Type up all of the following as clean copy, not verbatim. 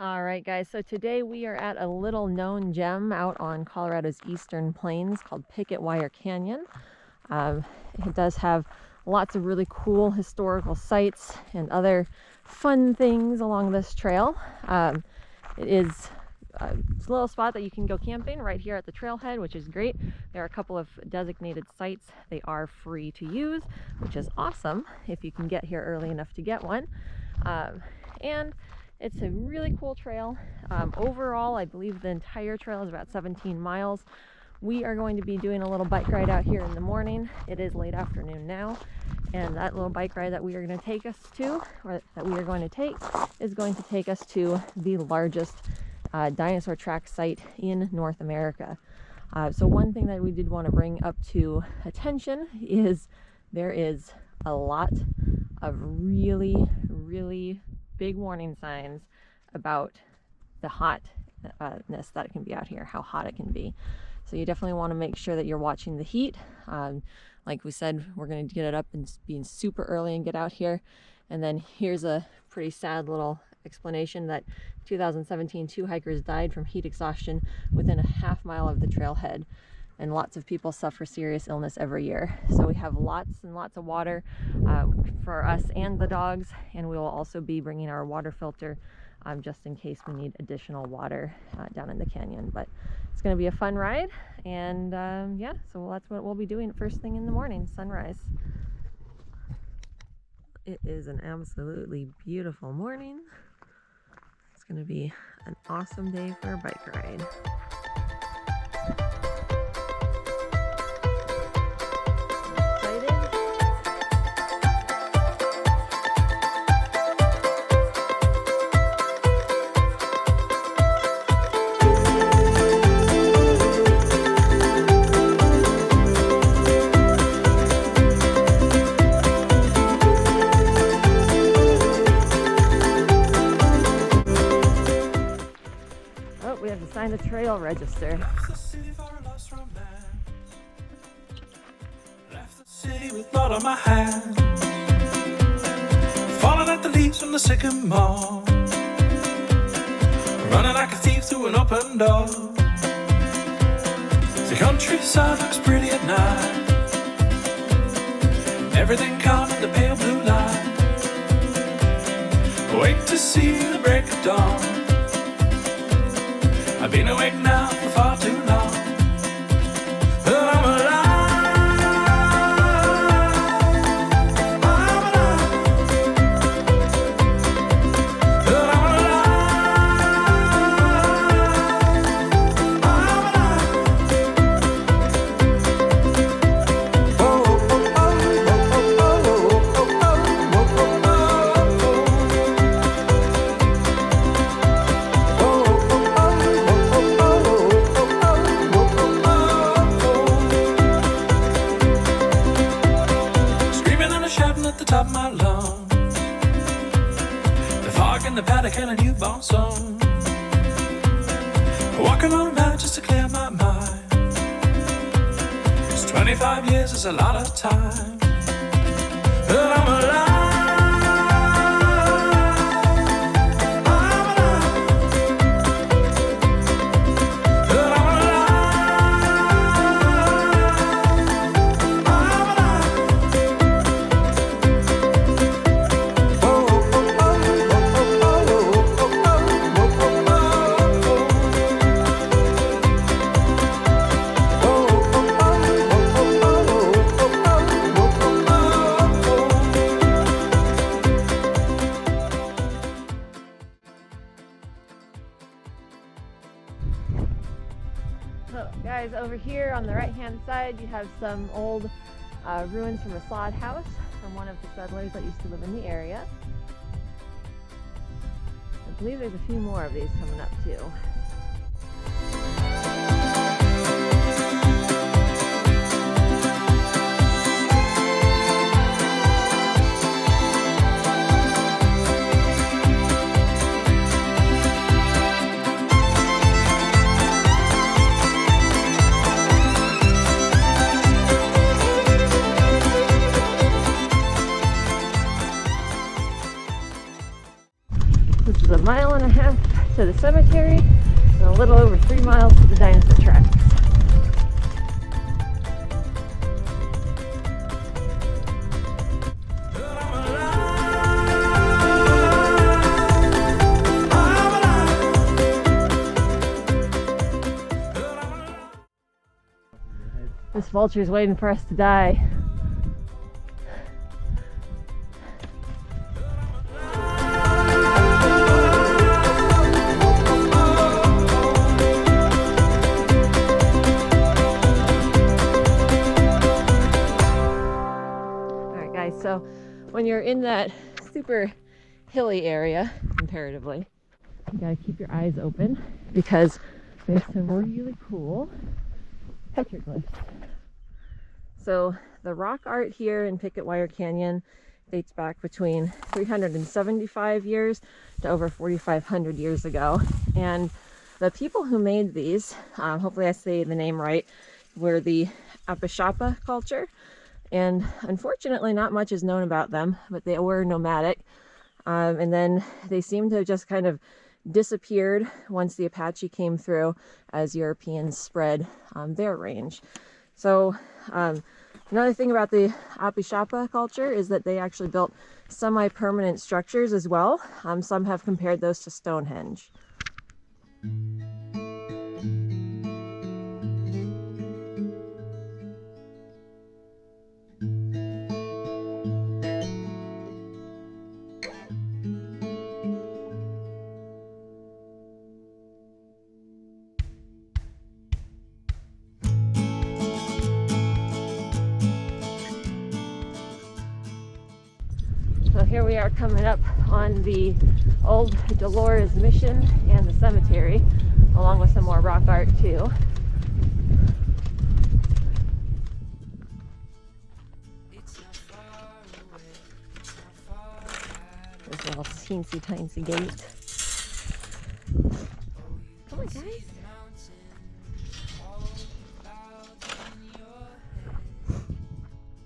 All right, guys, so today we are at a little known gem out on Colorado's eastern plains called Picketwire Canyon. It does have lots of really cool historical sites and other fun things along this trail. It is a little spot that you can go camping right here at the trailhead, which is great. There are a couple of designated sites. They are free to use, which is awesome if you can get here early enough to get one. And it's a really cool trail. Overall, I believe the entire trail is about 17 miles. We are going to be doing a little bike ride out here in the morning. It is late afternoon now, and that little bike ride that we are going to take us to, or that we are going to take, is going to take us to the largest dinosaur track site in North America. So one thing that we did want to bring up to attention is there is a lot of really big warning signs about the hotness that can be out here, how hot it can be. So you definitely want to make sure that you're watching the heat. Like we said, we're going to get it up and being super early and get out here. And then here's a pretty sad little explanation that 2017 2 hikers died from heat exhaustion within a half-mile of the trailhead, and lots of people suffer serious illness every year. So we have lots and lots of water for us and the dogs, and we will also be bringing our water filter just in case we need additional water down in the canyon. But it's going to be a fun ride, and yeah, so that's what we'll be doing first thing in the morning, sunrise. It is an absolutely beautiful morning. It's going to be an awesome day for a bike ride. We have to sign the trail register. Left the city for a lost romance. Left the city with blood on my hands. Falling at the leaves from the sycamore. Running like a thief through an open door. The countryside looks pretty at night. Everything calm in the pale blue light. Wait to see the break of dawn. I've been awake now for far too long, but I'm alive, I'm alive, but I'm alive, I'm alive. Oh, oh, oh, oh, oh, oh, oh, top of my lungs, the fog in the paddock and a newborn song. Walking on a mountain just to clear my mind. 'Cause 25 years is a lot of time, but I'm alive. So guys, over here on the right hand side you have some old ruins from a sod house from one of the settlers that used to live in the area. I believe there's a few more of these coming up too. This is a 1.5 miles to the cemetery and a little over 3 miles to the dinosaur tracks. This vulture's waiting for us to die. Alright guys, so when you're in that super hilly area, comparatively, you gotta keep your eyes open because there's some really cool petroglyphs. So the rock art here in Picketwire Canyon dates back between 375 years to over 4,500 years ago. And the people who made these, hopefully I say the name right, were the Apishapa culture. And unfortunately not much is known about them, but they were nomadic. And then they seem to have just kind of disappeared once the Apache came through as Europeans spread their range. So another thing about the Apishapa culture is that they actually built semi-permanent structures as well. Some have compared those to Stonehenge. So here we are coming up on the old Dolores Mission and the cemetery, along with some more rock art too. This little teensy tiny gate. Come on guys.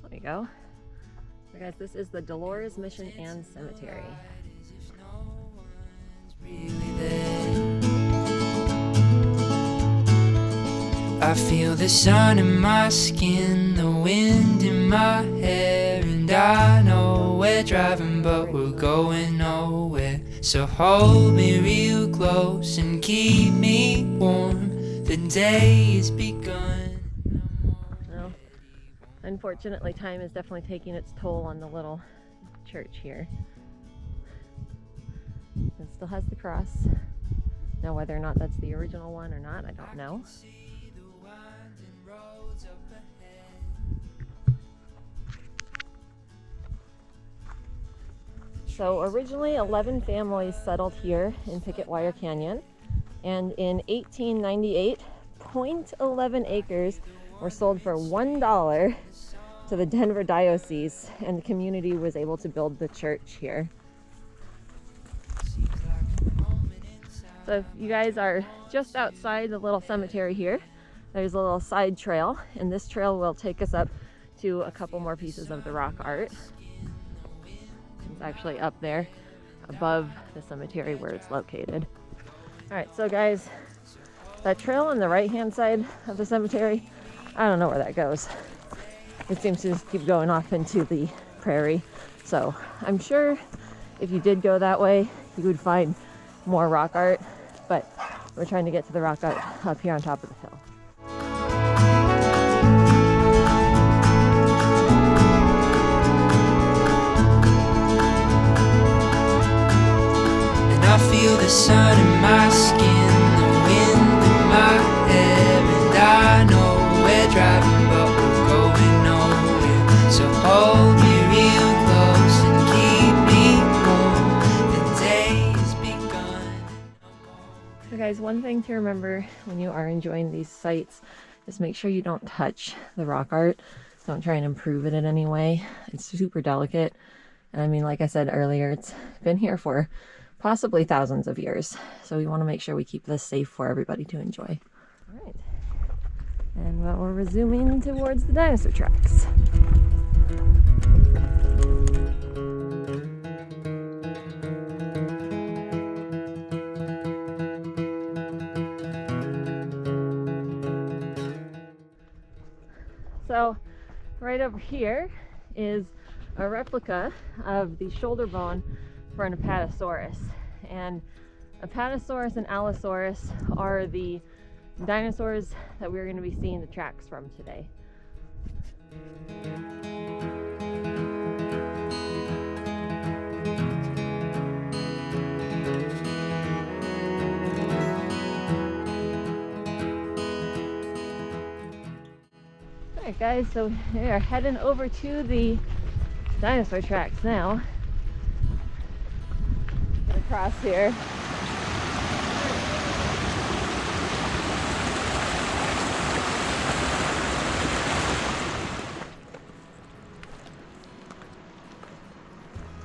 There we go. So guys, this is the Dolores Mission and Cemetery. I feel the sun in my skin, the wind in my hair, and I know we're driving but we're going nowhere. So hold me real close and keep me warm, the day has begun. Unfortunately, time is definitely taking its toll on the little church here. It still has the cross. Now, whether or not that's the original one or not, I don't know. So originally 11 families settled here in Picketwire Canyon, and in 1898, 0.11 acres were sold for $1 to the Denver Diocese, and the community was able to build the church here. So if you guys are just outside the little cemetery here, there's a little side trail, and this trail will take us up to a couple more pieces of the rock art. It's actually up there above the cemetery where it's located. All right, so guys, that trail on the right hand side of the cemetery, I don't know where that goes. It seems to just keep going off into the prairie. So I'm sure if you did go that way, you would find more rock art, but we're trying to get to the rock art up here on top of the hill. And I feel the sun in my skin, the wind in my hair, and I know we're driving but we're going nowhere. So hold me real close and keep me warm, the day has begun. So guys, one thing to remember when you are enjoying these sites is make sure you don't touch the rock art. Don't try and improve it in any way. It's super delicate. And I mean, like I said earlier, it's been here for possibly thousands of years. So we want to make sure we keep this safe for everybody to enjoy. All right. And well, we're resuming towards the dinosaur tracks. So right over here is a replica of the shoulder bone for an Apatosaurus. And Apatosaurus and Allosaurus are the dinosaurs that we're going to be seeing the tracks from today. Alright guys, so we are heading over to the dinosaur tracks now. Get across here.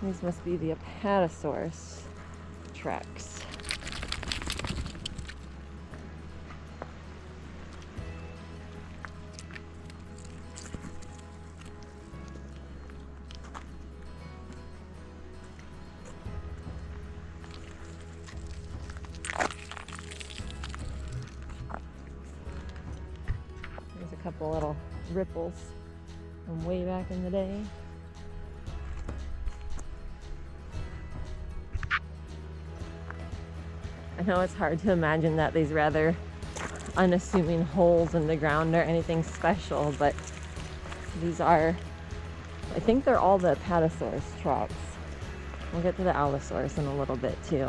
These must be the Apatosaurus tracks. There's a couple little ripples from way back in the day. I know it's hard to imagine that these rather unassuming holes in the ground are anything special, but these are, I think they're all the Apatosaurus tracks. We'll get to the Allosaurus in a little bit too.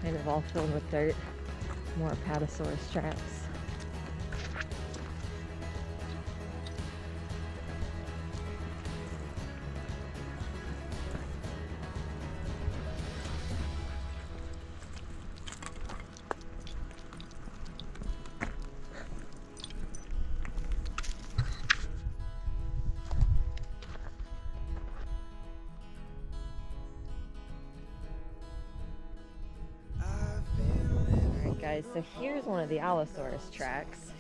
Kind of all filled with dirt. More Apatosaurus tracks. Guys, so here's one of the Allosaurus tracks.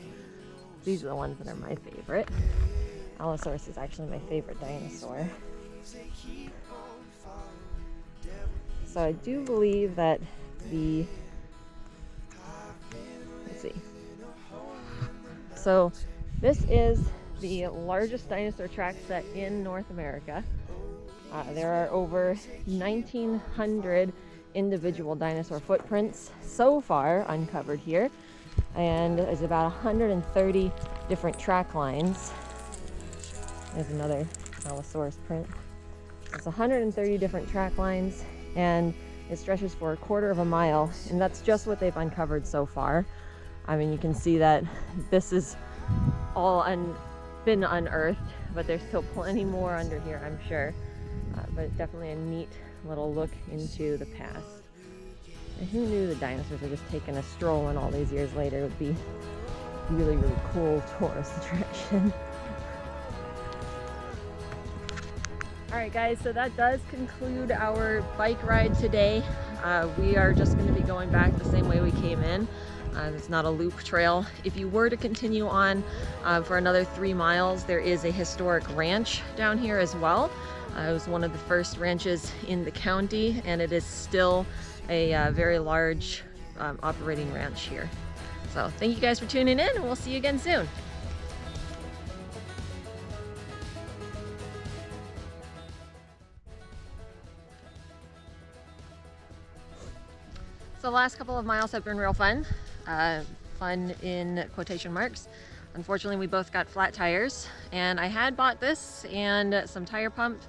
These are the ones that are my favorite. Allosaurus is actually my favorite dinosaur. So I do believe that the, let's see. So this is the largest dinosaur track set in North America. There are over 1,900 individual dinosaur footprints so far uncovered here, and there's about 130 different track lines. There's another Allosaurus print. It's 130 different track lines, and it stretches for 1/4 of a mile, and that's just what they've uncovered so far. I mean, you can see that this is all been unearthed, but there's still plenty more under here, I'm sure. But definitely a neat little look into the past. And who knew the dinosaurs were just taking a stroll, and all these years later it would be really, really cool tourist attraction. Alright guys, so that does conclude our bike ride today. We are just going to be going back the same way we came in. It's not a loop trail. If you were to continue on for another 3 miles, there is a historic ranch down here as well. It was one of the first ranches in the county, and it is still a very large operating ranch here. So thank you guys for tuning in, and we'll see you again soon. So the last couple of miles have been real fun. Fun in quotation marks. Unfortunately, we both got flat tires, and I had bought this and some tire pump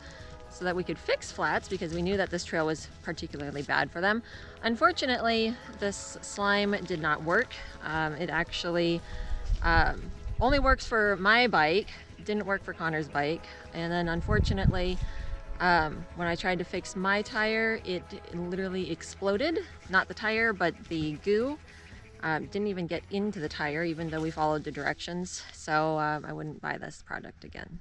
so that we could fix flats because we knew that this trail was particularly bad for them. Unfortunately, this slime did not work. It actually only works for my bike. It didn't work for Connor's bike. And then unfortunately, when I tried to fix my tire, it literally exploded. Not the tire, but the goo. Didn't even get into the tire, even though we followed the directions. So I wouldn't buy this product again.